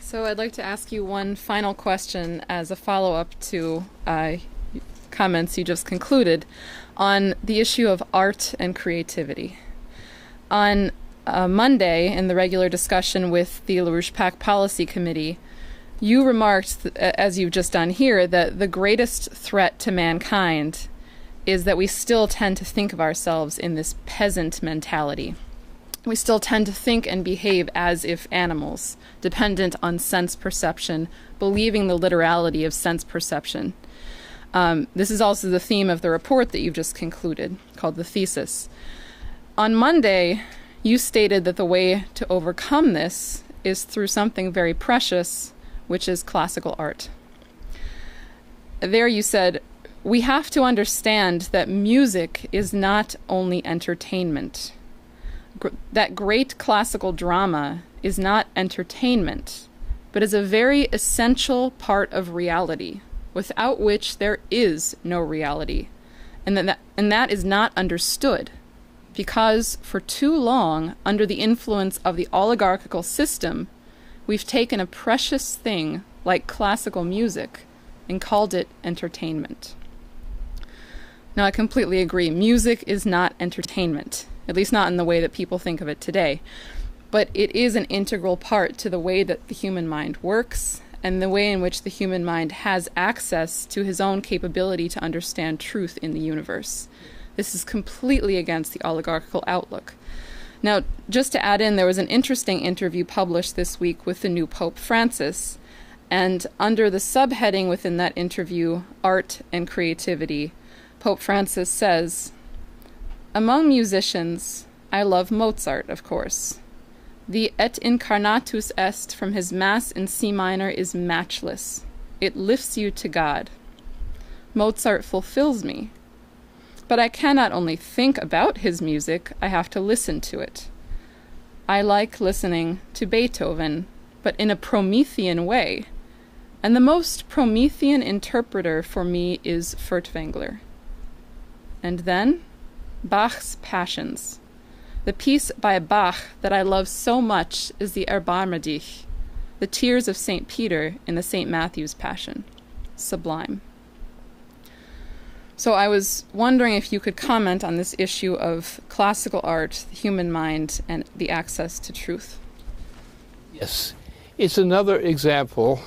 So I'd like to ask you one final question as a follow-up to comments you just concluded on the issue of art and creativity. On Monday, in the regular discussion with the LaRouche PAC Policy Committee, you remarked, as you've just done here, that the greatest threat to mankind is that we still tend to think of ourselves in this peasant mentality. We still tend to think and behave as if animals, dependent on sense perception, believing the literality of sense perception. This is also the theme of the report that you've just concluded, called the thesis. On Monday, you stated that the way to overcome this is through something very precious, which is classical art. There you said, we have to understand that music is not only entertainment. That great classical drama is not entertainment, but is a very essential part of reality, without which there is no reality, and that is not understood, because for too long, under the influence of the oligarchical system, we've taken a precious thing like classical music and called it entertainment. Now, I completely agree. Music is not entertainment, at least not in the way that people think of it today. But it is an integral part to the way that the human mind works and the way in which the human mind has access to his own capability to understand truth in the universe. This is completely against the oligarchical outlook. Now, just to add in, there was an interesting interview published this week with the new Pope Francis, and under the subheading within that interview, Art and Creativity, Pope Francis says, "Among musicians, I love Mozart, of course. The Et Incarnatus Est from his Mass in C minor is matchless. It lifts you to God. Mozart fulfills me. But I cannot only think about his music, I have to listen to it. I like listening to Beethoven, but in a Promethean way. And the most Promethean interpreter for me is Furtwängler. And then, Bach's Passions. The piece by Bach that I love so much is the Erbarme dich, the tears of St. Peter in the St. Matthew's Passion. Sublime." So I was wondering if you could comment on this issue of classical art, the human mind, and the access to truth. Yes. It's another example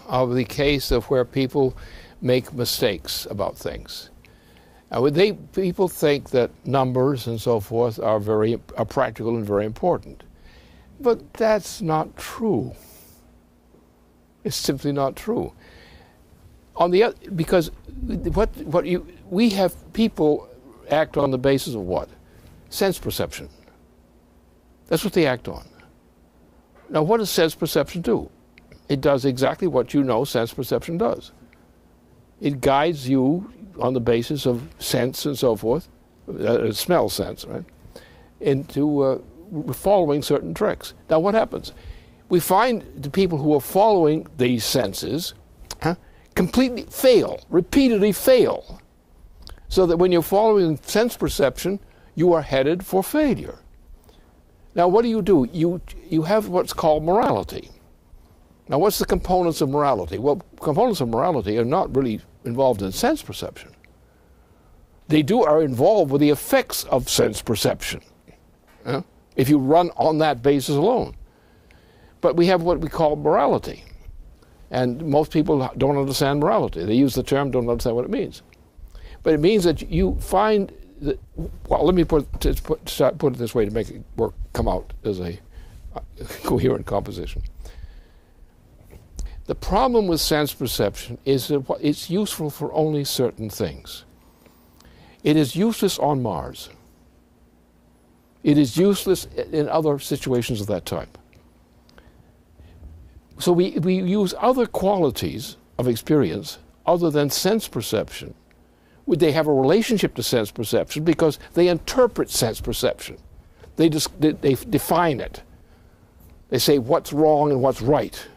of the case of where people make mistakes about things. People think that numbers and so forth are practical and very important. But that's not true. It's simply not true. Because we have people act on the basis of what? Sense perception. That's what they act on. Now, what does sense perception do? It does exactly what you know sense perception does. It guides you on the basis of sense and so forth, smell sense, right, into following certain tricks. Now, what happens? We find the people who are following these senses completely fail, repeatedly fail, so that when you're following sense perception, you are headed for failure. Now, what do? You have what's called morality. Now, what's the components of morality? Well, components of morality are not really involved in sense perception. They are involved with the effects of sense perception, if you run on that basis alone. But we have what we call morality. And most people don't understand morality. They use the term, don't understand what it means. But it means that you find that, well, let me put it this way to make it come out as a coherent composition. The problem with sense perception is that it's useful for only certain things. It is useless on Mars. It is useless in other situations of that type. So we use other qualities of experience other than sense perception. They have a relationship to sense perception because they interpret sense perception. They define it. They say what's wrong and what's right.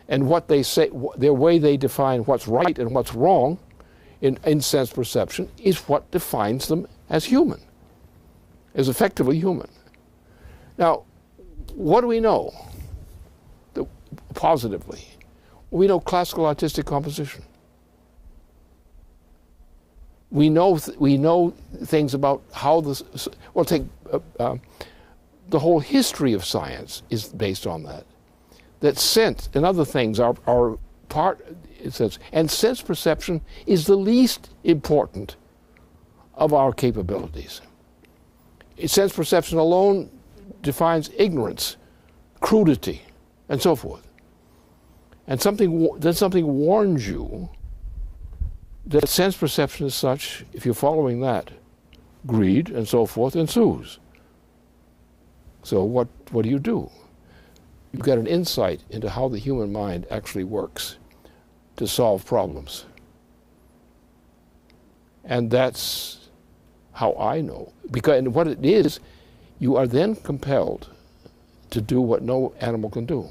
And what they say, their way they define what's right and what's wrong in sense perception is what defines them as human, as effectively human. Now, what do we know? positively? We know classical artistic composition. We know things about how this. Well, take the whole history of science is based on that. That sense and other things are part. It says, and sense perception is the least important of our capabilities. Sense perception alone defines ignorance, crudity, and so forth. And then something warns you that sense perception is such, if you're following that, greed and so forth ensues. So what do? You've got an insight into how the human mind actually works to solve problems. And that's how I know. And what it is, you are then compelled to do what no animal can do.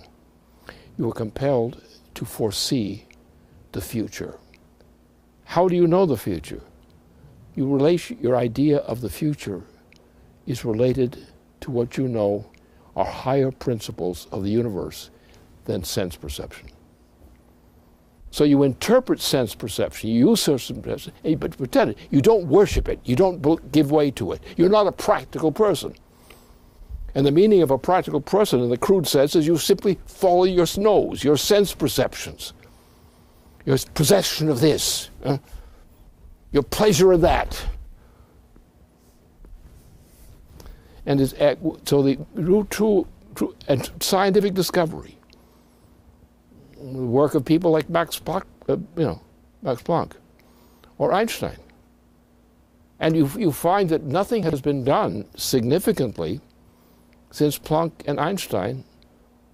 You are compelled to foresee the future. How do you know the future? Your idea of the future is related to what you know are higher principles of the universe than sense perception. So you interpret sense perception, you use sense perception, but pretend it. You don't worship it. You don't give way to it. You're not a practical person. And the meaning of a practical person in the crude sense is you simply follow your nose, your sense perceptions, your possession of this, your pleasure of that. And so the true and scientific discovery, the work of people like Max Planck, or Einstein. And you find that nothing has been done significantly since Planck and Einstein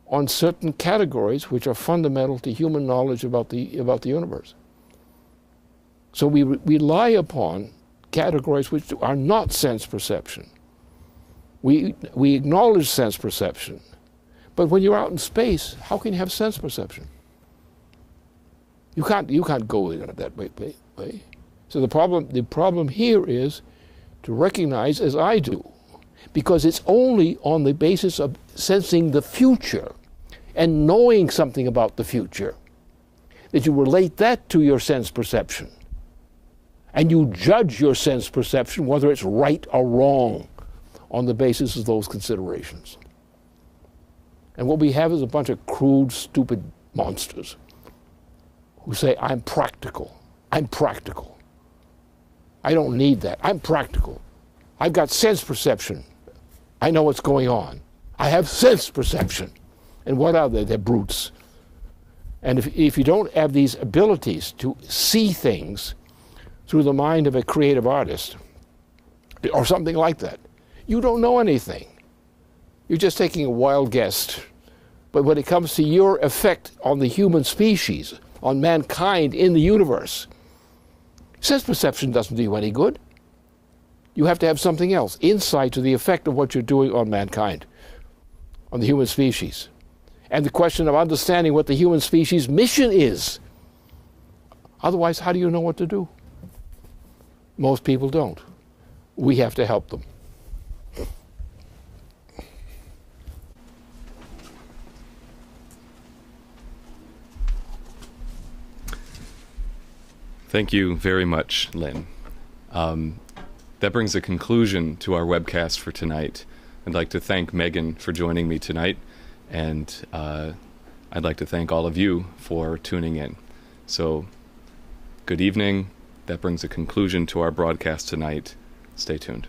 on certain categories which are fundamental to human knowledge about the universe. So we rely upon categories which are not sense perception. We acknowledge sense perception, but when you're out in space, how can you have sense perception? You can't go in it that way. So the problem here is to recognize, as I do, because it's only on the basis of sensing the future and knowing something about the future that you relate that to your sense perception. And you judge your sense perception whether it's right or wrong on the basis of those considerations. And what we have is a bunch of crude, stupid monsters who say, I'm practical. I'm practical. I don't need that. I'm practical. I've got sense perception. I know what's going on. I have sense perception. And what are they? They're brutes. And if you don't have these abilities to see things through the mind of a creative artist, or something like that, you don't know anything. You're just taking a wild guess. But when it comes to your effect on the human species, on mankind in the universe, sense perception doesn't do you any good. You have to have something else, insight to the effect of what you're doing on mankind, on the human species. And the question of understanding what the human species' mission is. Otherwise, how do you know what to do? Most people don't. We have to help them. Thank you very much, Lynn. That brings a conclusion to our webcast for tonight. I'd like to thank Megan for joining me tonight, and I'd like to thank all of you for tuning in. So, good evening. That brings a conclusion to our broadcast tonight. Stay tuned.